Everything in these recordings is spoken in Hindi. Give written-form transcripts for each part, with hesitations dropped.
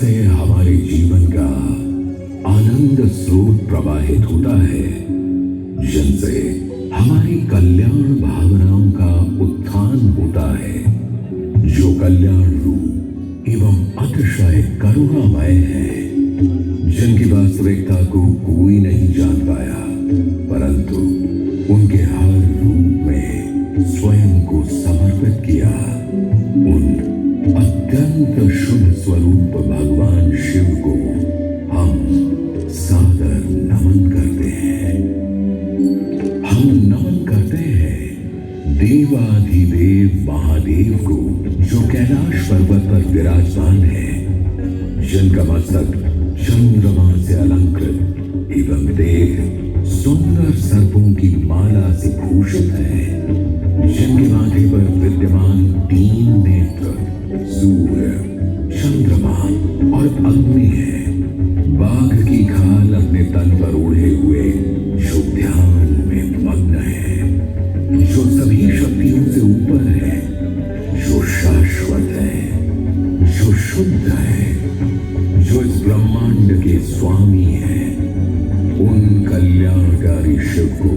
से हमारे जीवन का आनंद स्रोत प्रवाहित होता है, जिनसे हमारी कल्याण भावनाओं का उत्थान होता है, जो कल्याण रूप एवं अतिशय करुणामय है, जिनकी वास्तविकता को कोई नहीं जान पाया, परंतु उनके हर रूप में स्वयं को समर्पित किया। उन अत्यंत शुभ स्वरूप भगवान शिव को हम सादर नमन करते हैं। हम नमन करते हैं देवाधिदेव महादेव को, जो कैलाश पर्वत पर विराजमान है, जिनका मस्तक चंद्रमा से अलंकृत एवं देह सुंदर सर्पों की माला से भूषित है, जिनके माथे पर विद्यमान 3 नेत्र सूर्य, चंद्रमा और अग्नि है। बाघ की खाल अपने तन पर ओढ़े हुए जो ध्यान में मग्न है, जो सभी शक्तियों से ऊपर है, जो शाश्वत है, जो शुद्ध है, जो इस ब्रह्मांड के स्वामी है, उन कल्याणकारी शिव को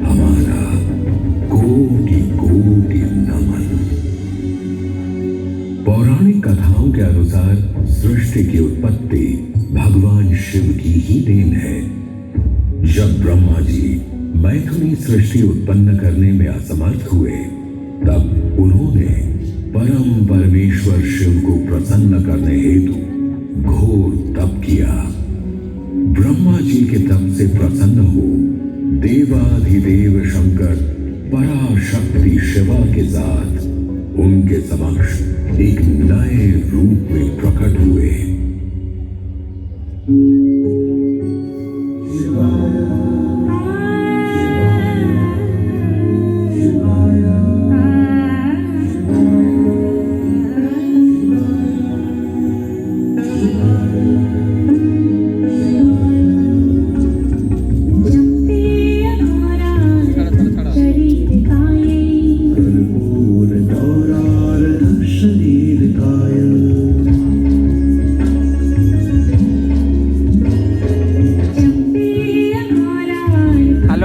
हमारा कोटि कोटि नमन। पौराणिक कथाओं के अनुसार सृष्टि की उत्पत्ति भगवान शिव की ही देन है। जब ब्रह्मा जी मैथुनी सृष्टि उत्पन्न करने में असमर्थ हुए, तब उन्होंने परम परमेश्वर शिव को प्रसन्न करने हेतु घोर तप किया। ब्रह्मा जी के तप से प्रसन्न हो देवाधिदेव शंकर पराशक्ति शिवा के साथ उनके समक्ष एक नए रूप में प्रकट हुए।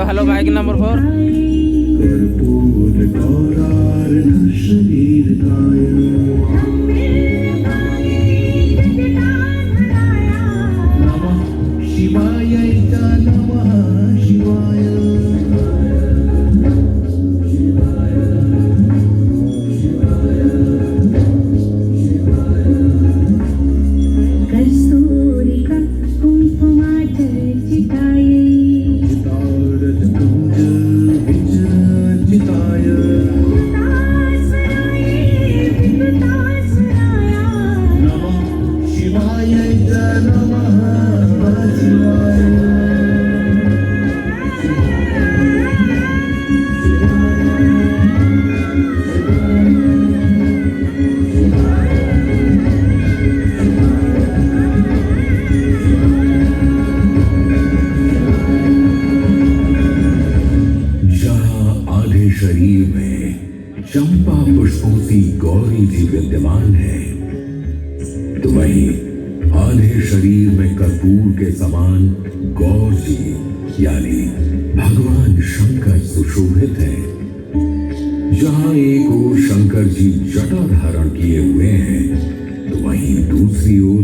Hello bike number 4। शरीर में चंपा पुष्पों सी गौरी जी विद्यमान है, तो वहीं आधे शरीर में कर्पूर के समान गौर जी यानी भगवान शंकर सुशोभित है। जहां एक ओर शंकर जी जटा धारण किए हुए हैं, तो वहीं दूसरी ओर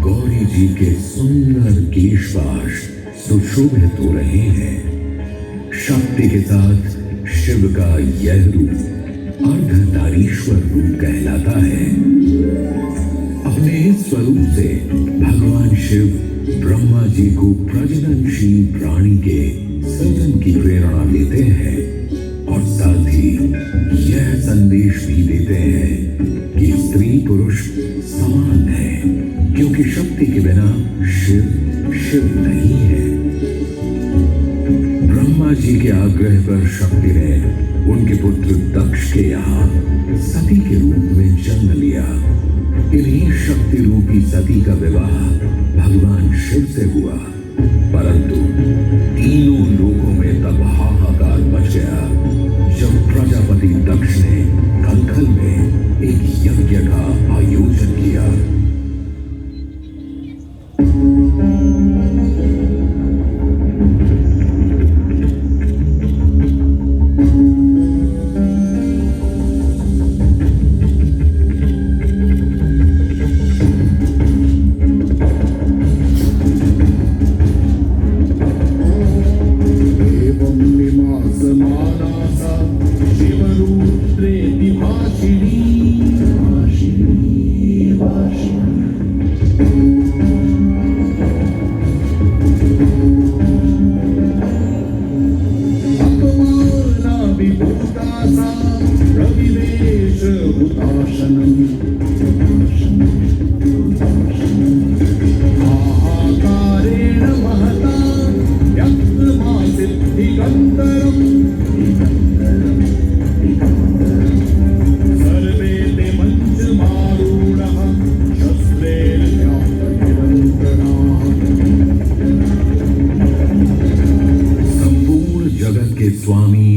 गौरी जी के सुंदर केशपाश सुशोभित हो रहे हैं। शक्ति के साथ शिव का यह रूप अर्धनारीश्वर रूप कहलाता है। अपने इस स्वरूप से भगवान शिव ब्रह्मा जी को प्रजननशील प्राणी के सृजन की प्रेरणा देते हैं और साथ ही यह संदेश भी देते हैं कि स्त्री पुरुष समान है, क्योंकि शक्ति के बिना शिव शिव नहीं है। ब्रह्मा जी के आग्रह पर शक्ति ने उनके पुत्र दक्ष के यहाँ सती के रूप में जन्म लिया। इन्हीं शक्ति रूपी सती का विवाह भगवान शिव से हुआ, परंतु तीनों लोकों में तब हाहाकार मच गया जब प्रजापति दक्ष ने कलकल में एक यज्ञ का आयोजन किया।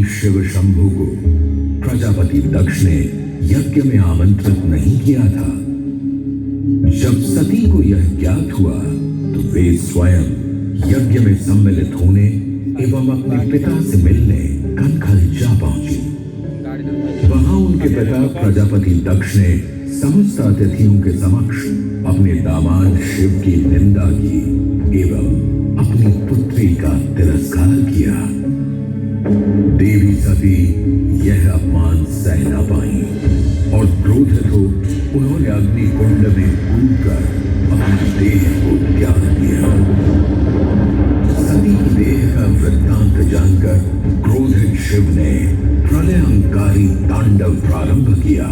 स्वामी शिव शंभु को प्रजापति दक्ष ने यज्ञ में आमंत्रित नहीं किया था। जब सती को यह ज्ञात हुआ तो वे स्वयं यज्ञ में सम्मिलित होने एवं अपने पिता से मिलने कनखल जा पहुंची। वहां उनके पिता प्रजापति दक्ष ने समस्त अतिथियों के समक्ष अपने दामाद शिव की निंदा की एवं अपनी पुत्री का तिरस्कार किया। देवी सती यह अपमान सह न पाई और क्रोधित हो उन्होंने अग्नि कुंड में कूदकर अपनी देह को त्याग दिया। सती की देह का वृत्तांत जानकर क्रोधित शिव ने प्रलयंकारी तांडव प्रारंभ किया।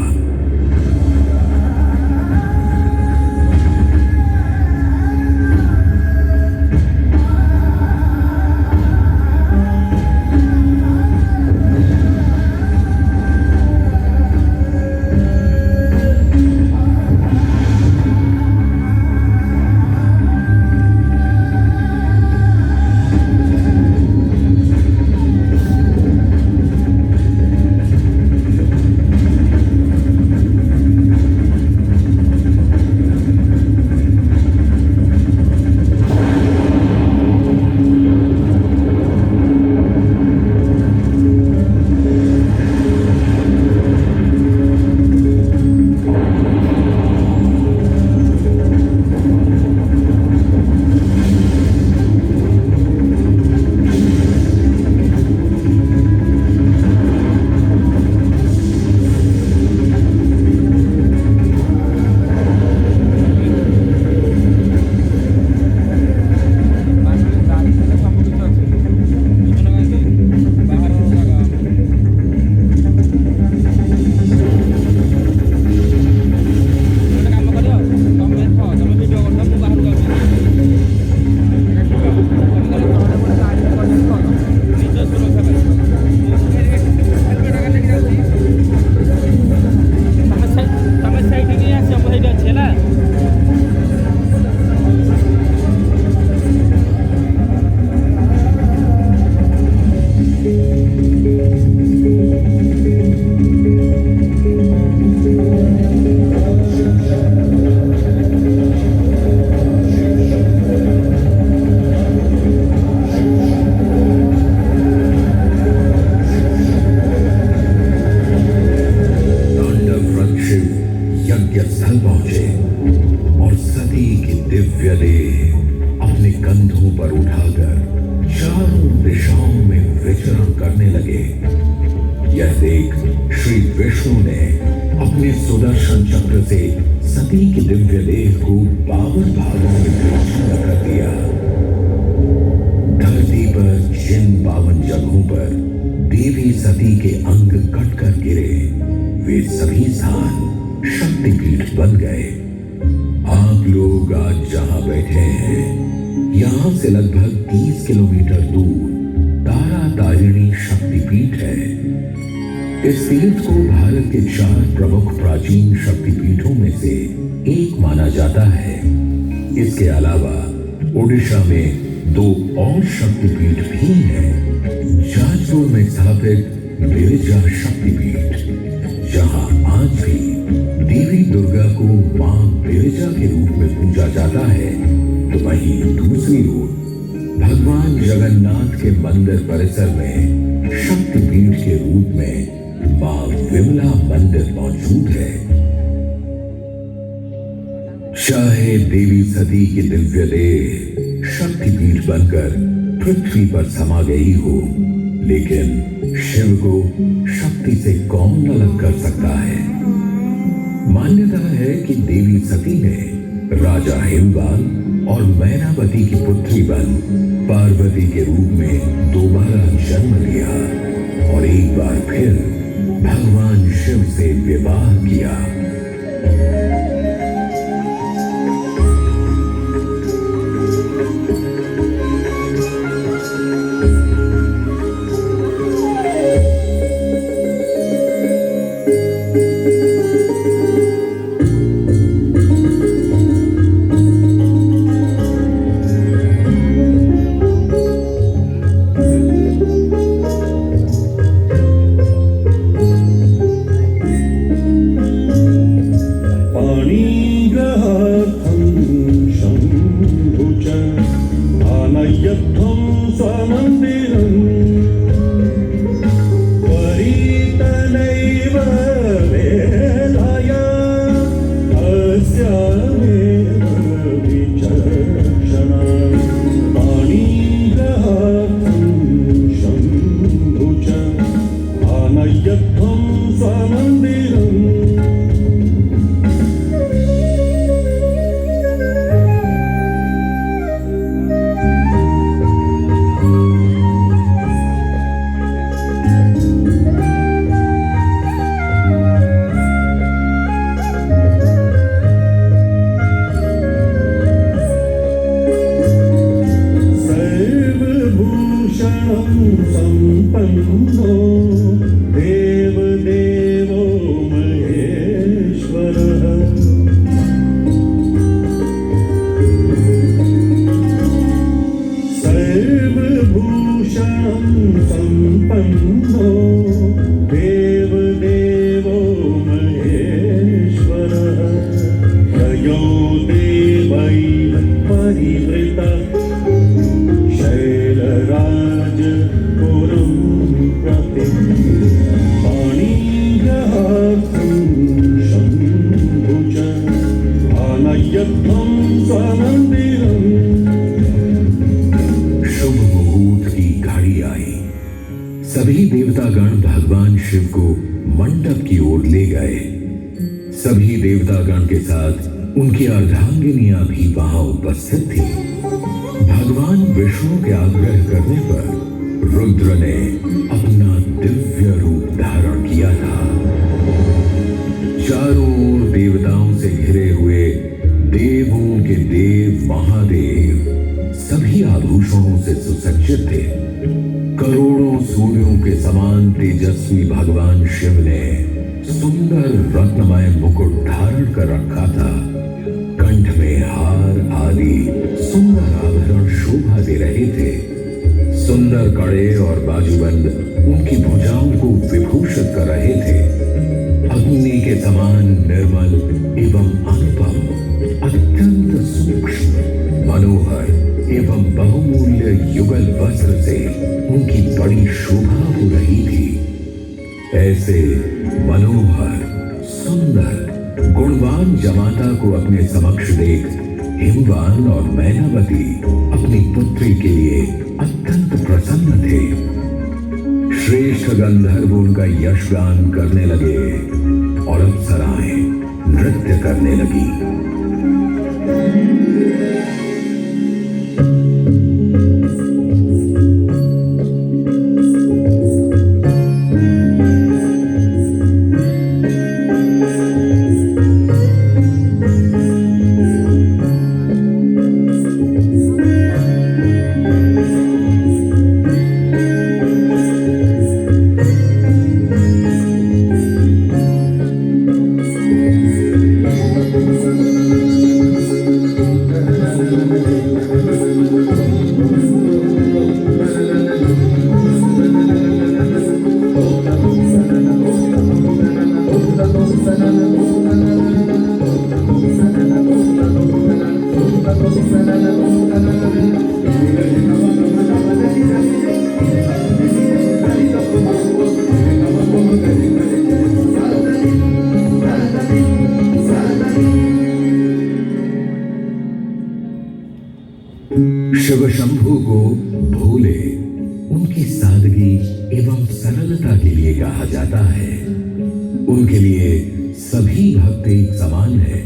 इस तीर्थ को भारत के 4 प्रमुख प्राचीन शक्तिपीठों में से एक माना जाता है। इसके अलावा ओडिशा में 2 और शक्तिपीठ भी हैं। जाजपुर में स्थापित बिरजा शक्तिपीठ, जहां आज भी देवी दुर्गा को मां बिरजा के रूप में पूजा जाता है, तो वहीं दूसरी ओर भगवान जगन्नाथ के मंदिर परिसर में शक्तिपीठ के रूप में मां विमला मंदिर मौजूद है। चाहे देवी सती की दिव्य देह शक्तिपीठ बनकर पृथ्वी पर समा गई हो, लेकिन शिव को शक्ति से कौन अलग कर सकता है। मान्यता है कि देवी सती ने राजा हिमवाल और मैनावती की पुत्री बन पार्वती के रूप में दोबारा जन्म लिया और एक बार फिर भगवान शिव से विवाह किया। तस्यामेव विचक्षणा पाणिग्रहार्थं शम्भु च आनयध्वं स्वमन्दिरम् सम्पन्नो देवदेवो महेश्वरः सर्वभूषणं सम्पन्नो देवदेवो महेश्वरः ययो देवैः परिवृतः शैलराज पुरं प्रति पाणिग्रहार्थं शम्भु च आनयध्वं स्वमन्दिरम्। शुभ मुहूर्त की घड़ी आई। सभी देवतागण भगवान शिव को मंडप की ओर ले गए। सभी देवतागण के साथ उनकी अर्धांगिनियां भी वहां उपस्थित थी। भगवान विष्णु के आग्रह करने पर रुद्र ने अपना दिव्य रूप धारण किया था। चारों ओर देवताओं से घिरे हुए देवों के देव महादेव सभी आभूषणों से सुसज्जित थे। करोड़ों सूर्यों के समान तेजस्वी भगवान शिव ने सुंदर रत्नमय मुकुट धारण कर रखा था। कंठ में हार आदि सुंदर आभरण शोभा दे रहे थे। सुंदर कड़े और बाजूबंद उनकी भुजाओं को विभूषित कर रहे थे। अग्नि के समान निर्मल एवं अनुपम, अत्यंत सूक्ष्म, मनोहर एवं बहुमूल्य युगल वस्त्र से उनकी बड़ी शोभा हो रही थी। ऐसे मनोहर, सुंदर, गुणवान जमाता को अपने समक्ष देख हिमवान और मैनावती अपनी पुत्री के लिए अत्यंत प्रसन्न थे। श्रेष्ठ गंधर्व उनका यशगान करने लगे और अप्सराएं नृत्य करने लगी। शिव शंभु को भोले उनकी सादगी एवं सरलता के लिए कहा जाता है। उनके लिए सभी भक्त एक समान है,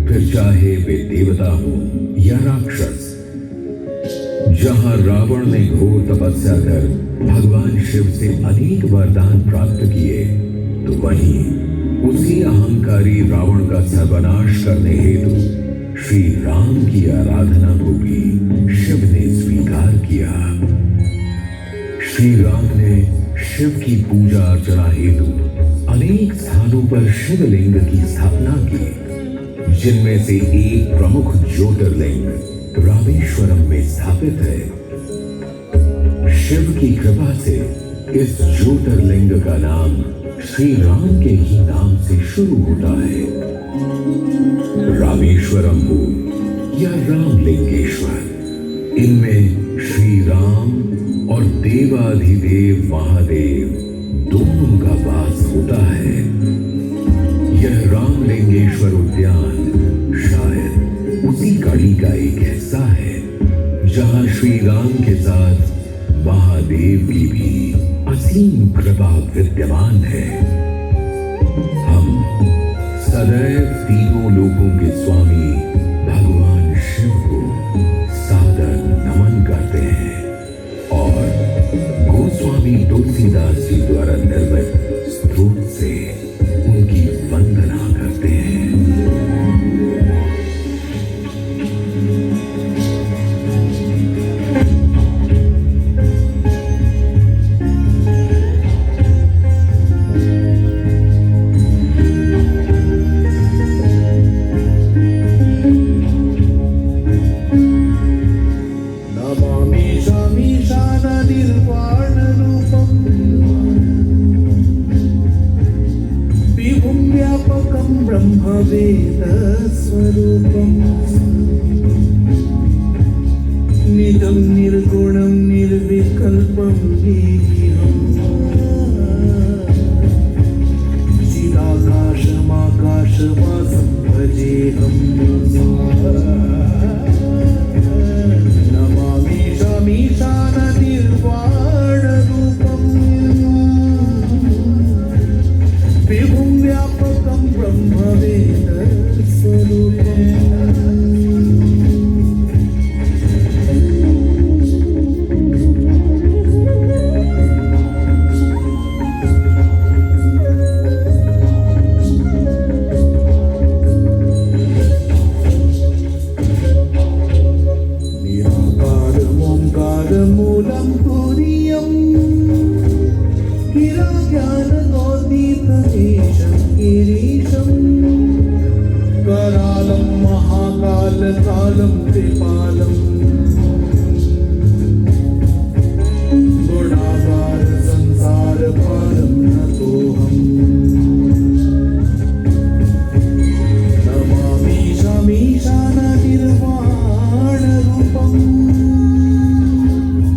फिर चाहे वे देवता हो या राक्षस। जहां रावण ने घोर तपस्या कर भगवान शिव से अनेक वरदान प्राप्त किए, तो वहीं उसी अहंकारी रावण का सर्वनाश करने हेतु श्री राम की आराधना को भी शिव ने स्वीकार किया। श्री राम ने शिव की पूजा अर्चना हेतु अनेक स्थानों पर शिवलिंग की स्थापना की, जिनमें से एक प्रमुख ज्योतिर्लिंग रामेश्वरम में स्थापित है। शिव की कृपा से इस ज्योतिर्लिंग का नाम श्री राम के ही नाम से शुरू होता है। रामेश्वरम हो या रामलिंगेश्वर, इनमें श्री राम और देवाधिदेव महादेव दोनों का वास होता है। यह रामलिंगेश्वर उद्यान श्री राम के साथ महादेव की भी असीम कृपा विद्यमान है। हम सदैव तीनों लोकों के स्वामी भगवान शिव को सादर नमन करते हैं और गोस्वामी तुलसीदास जी द्वारा निर्मित स्तोत्र से उनकी वंदना करते हैं। ब्रह्मवेदस्वरूपम् निजं निर्गुणं निर्विकल्पं गेयम् चिदाकाशमाकाशवासं भजेऽहम् नमामि शमीशाननिर्वाणरूपम् विभुं व्यापकं ब्रह्मवेदस्वरूपम् निराकारमोङ्कारमूलं तुरीयम् गिराज्ञानगोदीतदेशं गिरीशं करालं महाकालकालं कृपालम्